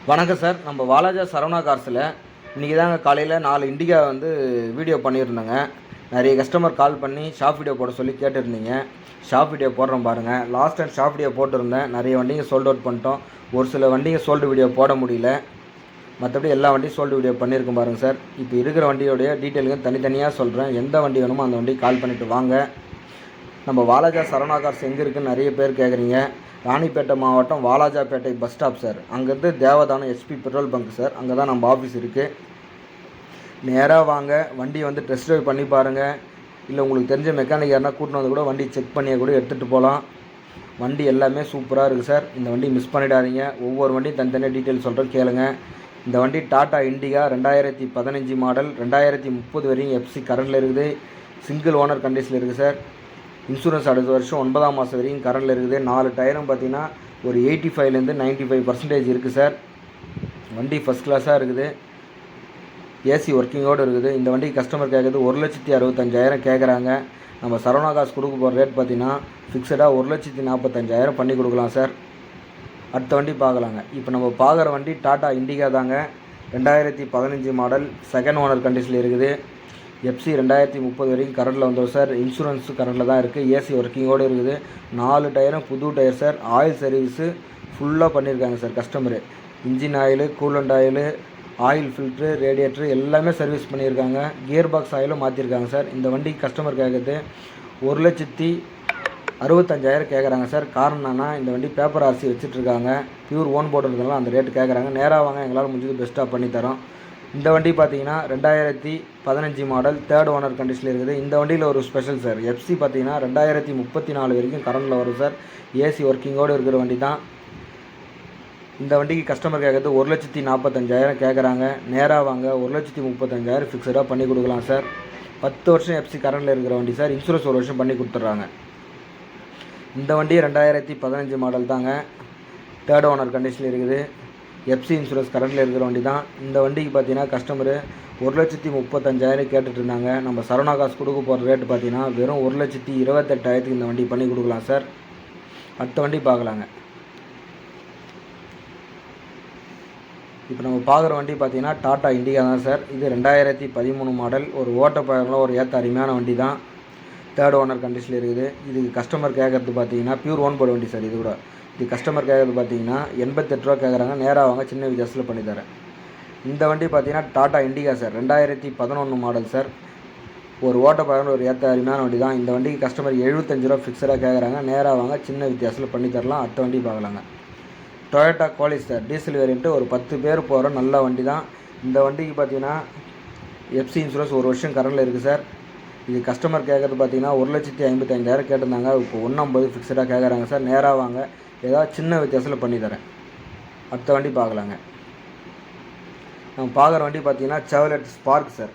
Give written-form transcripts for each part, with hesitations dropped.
வணக்கம் சார். நம்ம வாலாஜா சரவணா கார்ஸில் இன்றைக்கி தாங்க காலையில் 4 இண்டிகா வீடியோ பண்ணியிருந்தேங்க. நிறைய கஸ்டமர் கால் பண்ணி ஷாப் வீடியோ போட சொல்லி கேட்டுருந்தீங்க. ஷாப் வீடியோ போடுறோம் பாருங்கள். லாஸ்ட் டைம் ஷாப் வீடியோ போட்டிருந்தேன். நிறைய வண்டிங்க சோல்ட் அவுட் பண்ணிட்டோம். ஒரு சில வண்டிங்க சோல்டு வீடியோ போட முடியல. மற்றபடி எல்லா வண்டியும் சோல்டு வீடியோ பண்ணியிருக்கோம் பாருங்கள் சார். இப்போ இருக்கிற வண்டியோடைய டீட்டெயிலுங்க தனித்தனியாக சொல்கிறேன். எந்த வண்டி வேணுமோ அந்த வண்டி கால் பண்ணிவிட்டு வாங்க. நம்ம வாலாஜா சரவணா கார்ஸ் எங்கே இருக்குதுன்னு நிறைய பேர் கேட்குறீங்க. ராணிப்பேட்டை மாவட்டம் வாலாஜாப்பேட்டை பஸ் ஸ்டாப் சார். அங்கேருந்து தேவதானம் எஸ்பி பெட்ரோல் பங்க் சார். அங்கே தான் நம்ம ஆஃபீஸ் இருக்குது. நேராக வாங்க. வண்டி டெஸ்ட் ட்ரைவ் பண்ணி பாருங்கள். இல்லை உங்களுக்கு தெரிஞ்ச மெக்கானிக் யாருன்னா கூட்டின்னு வந்து கூட வண்டி செக் பண்ணியே கூட எடுத்துகிட்டு போகலாம். வண்டி எல்லாமே சூப்பராக இருக்குது சார். இந்த வண்டி மிஸ் பண்ணிடாதீங்க. ஒவ்வொரு வண்டியும் தனித்தனியாக டீட்டெயில் சொல்கிறேன் கேளுங்க. இந்த வண்டி டாடா இண்டிகா 2015 மாடல், 2030 வரையும் எஃப்சி கரண்டில் இருக்குது. சிங்கிள் ஓனர் கண்டிஷனில் இருக்குது சார். இன்சூரன்ஸ் அடுத்த வருஷம் 9ஆம் மாதம் வரைக்கும் கரண்டில் இருக்குது. 4 டயரும் பார்த்தீங்கன்னா ஒரு 85லேருந்து 95% இருக்குது சார். வண்டி ஃபஸ்ட் கிளாஸாக இருக்குது. ஏசி ஒர்க்கிங்கோடு இருக்குது. இந்த வண்டி கஸ்டமர் கேட்குறது 1,65,000 கேட்குறாங்க. நம்ம சரவணா காசு கொடுக்க போகிற ரேட் பார்த்தீங்கன்னா ஃபிக்ஸடாக 1,45,000 பண்ணி கொடுக்கலாம் சார். அடுத்த வண்டி பார்க்கலாங்க. இப்போ நம்ம பார்க்குற வண்டி டாடா இண்டிகா தாங்க. 2015 மாடல், செகண்ட் ஓனர் கண்டிஷனில் இருக்குது. எஃப்சி 2030 வரைக்கும் கரண்டில் வந்துடும் சார். இன்சூரன்ஸு கரண்டில் தான் இருக்குது. ஏசி ஒர்க்கிங்கோடு இருக்குது. 4 டயரும் புது டயர் சார். ஆயில் சர்வீஸு ஃபுல்லாக பண்ணியிருக்காங்க sir customer. Engine oil, coolant oil, oil filter, radiator எல்லாமே சர்வீஸ் பண்ணியிருக்காங்க. கியர் பாக்ஸ் ஆயிலும் மாற்றிருக்காங்க சார். இந்த வண்டி கஸ்டமர் கேட்குறது 1,65,000 கேட்குறாங்க சார். காரணம் என்னன்னா இந்த வண்டி பேப்பர் ஆர்சி வச்சுட்ருக்காங்க. பியூர் ஓன் போர்டு இருக்கிறதுனால அந்த ரேட்டு கேட்குறாங்க. நேராக வாங்க, எங்களால் முடிஞ்சது பெஸ்ட்டாக பண்ணித்தரோம். இந்த வண்டி பார்த்தீங்கன்னா 2015 மாடல், தேர்ட் ஓனர் கண்டிஷனில் இருக்குது. இந்த வண்டியில் ஒரு ஸ்பெஷல் சார். எஃப்சி பார்த்தீங்கன்னா 2034 வரைக்கும் கரண்டில் வரும் சார். ஏசி ஒர்க்கிங்கோடு இருக்கிற வண்டி தான். இந்த வண்டிக்கு கஸ்டமர் கேட்குறது 1,45,000 கேட்குறாங்க. நேராக வாங்க, 1,35,000 ஃபிக்ஸடாக பண்ணி கொடுக்கலாம் சார். 10 வருஷம் எஃப்சி கரண்டில் இருக்கிற வண்டி சார். இன்சூரன்ஸ் 1 வருஷம் பண்ணி கொடுத்துட்றாங்க. இந்த வண்டி 2015 மாடல் தாங்க. தேர்ட் ஓனர் கண்டிஷனில் இருக்குது. எஃப்சி இன்சூரன்ஸ் கரண்டில் இருக்கிற வண்டி தான். இந்த வண்டிக்கு பார்த்தீங்கன்னா கஸ்டமரு 1,35,000 கேட்டுட்டு இருந்தாங்க. நம்ம சரவணா காசு கொடுக்க போகிற ரேட்டு பார்த்தீங்கன்னா வெறும் 1,28,000 இந்த வண்டி பண்ணி கொடுக்கலாம் சார். அடுத்த வண்டி பார்க்கலாங்க. இப்போ நம்ம பார்க்குற வண்டி பார்த்தீங்கன்னா டாடா இண்டிகா தான் சார். இது 2013 மாடல். ஒரு ஓட்டப்பயங்களாம் ஒரு ஏற்ற அருமையான வண்டி தான். தேர்ட் ஓனர் கண்டிஷனில் இருக்குது. இதுக்கு கஸ்டமர் கேட்குறது பார்த்தீங்கன்னா பியூர் ஓன் போர்டு வண்டி சார். இது கூட இது கஸ்டமர் கேட்குறது பார்த்தீங்கன்னா 88 ரூபா கேட்குறாங்க. நேராக வாங்க, சின்ன வித்தியாசத்தில் பண்ணித்தரேன். இந்த வண்டி பார்த்தீங்கன்னா Tata Indica sir. 2011 model sir. ஒரு ஓட்டப்பயணம் ஒரு ஏற்ற அருமையான வண்டி தான். இந்த வண்டிக்கு கஸ்டமர் 75 ரூபா ஃபிக்ஸடாக கேட்குறாங்க. நேராக வாங்க, சின்ன வித்தியாசத்தில் பண்ணித்தரலாம். அடுத்த வண்டி பார்க்கலாங்க. Toyota Qualis sir. Diesel variant, ஒரு 10 பேர் போகிற நல்ல வண்டி தான். இந்த வண்டிக்கு பார்த்தீங்கன்னா எஃப்சி இன்சூரன்ஸ் 1 வருஷம் கரண்டில் இருக்குது சார். இது கஸ்டமர் கேட்குறது பார்த்தீங்கன்னா 1,55,000 கேட்டிருந்தாங்க. இப்போ 1,50 ஃபிக்ஸடாக கேட்குறாங்க சார். நேராக வாங்க, ஏதாவது சின்ன வித்தியாசத்தில் பண்ணித்தரேன். அடுத்த வண்டி பார்க்கலாங்க. நம்ம பார்க்குற வண்டி பார்த்தீங்கன்னா Chevrolet spark sir.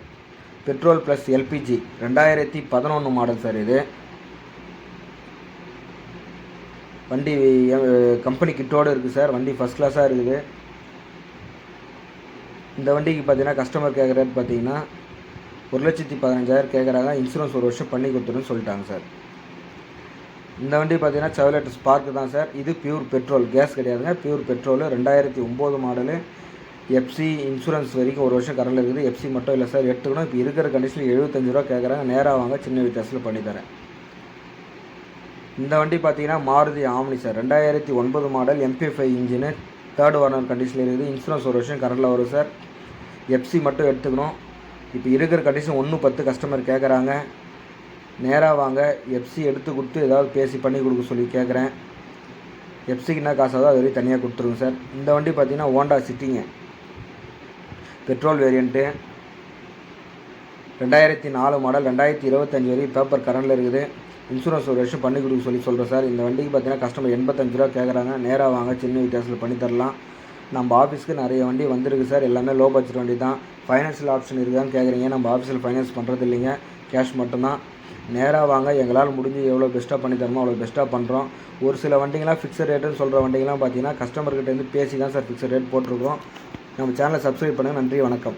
Petrol plus LPG, 2011 model sir. இது வண்டி கம்பெனி கிட்டோடு இருக்குது சார். வண்டி ஃபஸ்ட் கிளாஸாக இருக்குது. இந்த வண்டிக்கு பார்த்தீங்கன்னா கஸ்டமர் கேட்குற ரேட் பார்த்தீங்கன்னா 1,15,000 கேட்குறாங்க. இன்சூரன்ஸ் 1 வருஷம் பண்ணி கொடுத்துருன்னு சொல்லிட்டாங்க சார். இந்த வண்டி பார்த்தீங்கன்னா செவலட் ஸ்பார்க் தான் சார். இது பியூர் பெட்ரோல், கேஸ் கிடையாதுங்க. Pure petrol, 2009 model. FC insurance வரைக்கும் 1 வருஷம் கரண்டில் இருக்குது. எஃப்சி மட்டும் இல்லை சார், எடுத்துக்கணும். இப்போ இருக்கிற கண்டிஷனில் 75 ரூபா கேட்குறாங்க. நேராக வாங்க, சின்ன வித்தியாசத்தில் பண்ணித்தரேன். இந்த வண்டி பார்த்தீங்கன்னா Maruti omni sir. 2009 model, MP5 engine, third owner கண்டிஷனில் இருக்குது. இன்சூரன்ஸ் 1 வருஷம் கரண்டில் வரும் சார். எஃப்சி மட்டும் எடுத்துக்கணும். இப்போ இருக்கிற கண்டிஷன் 1,10 கஸ்டமர் கேட்குறாங்க. நேராக வாங்க, எஃப்சி எடுத்து கொடுத்து ஏதாவது பேசி பண்ணி கொடுக்க சொல்லி கேட்குறேன். எஃப்சிக்கு என்ன காசாக அது வரையும் தனியாக கொடுத்துருங்க சார். இந்த வண்டி பார்த்தீங்கன்னா ஹோண்டா சிட்டிங்க, பெட்ரோல் வேரியண்ட்டு, 2004 மாடல், 2025 வரைக்கும் பேப்பர் கரண்டில் இருக்குது. இன்சூரன்ஸ் 1 வருஷம் பண்ணி கொடுக்க சொல்லி சொல்கிறேன் சார். இந்த வண்டிக்கு பார்த்தீங்கன்னா கஸ்டமர் 85 ரூபா கேட்குறாங்க. நேராக வாங்க, சின்ன வித்தியாசத்தில் பண்ணித்தரலாம். நம்ம ஆஃபீஸ்க்கு நிறைய வண்டி வந்திருக்கு சார். எல்லாமே லோ பட்ஜெட் வண்டி தான். ஃபைனான்ஷியல் ஆப்ஷன் இருக்குதான்னு கேட்குறீங்க. நம்ம ஆஃபீஸில் ஃபைனான்ஸ் பண்ணுறது இல்லைங்க, கேஷ் மட்டும்தான். நேராக வாங்க, எங்களால் முடிஞ்சு எவ்வளோ பெஸ்ட்டாக பண்ணி தரமோ அவ்வளோ பெஸ்ட்டாக பண்ணுறோம். ஒரு சில வண்டிங்களாம் ஃபிக்ஸட் ரேட்டுன்னு சொல்கிற வண்டிங்களாம் பார்த்தீங்கன்னா கஸ்டமர்கிட்டேருந்து பேசி தான் சார் ஃபிக்ஸட் ரேட் போட்டிருக்கோம். நம்ம சேனலை சப்ஸ்கிரைப் பண்ணுங்கள். நன்றி, வணக்கம்.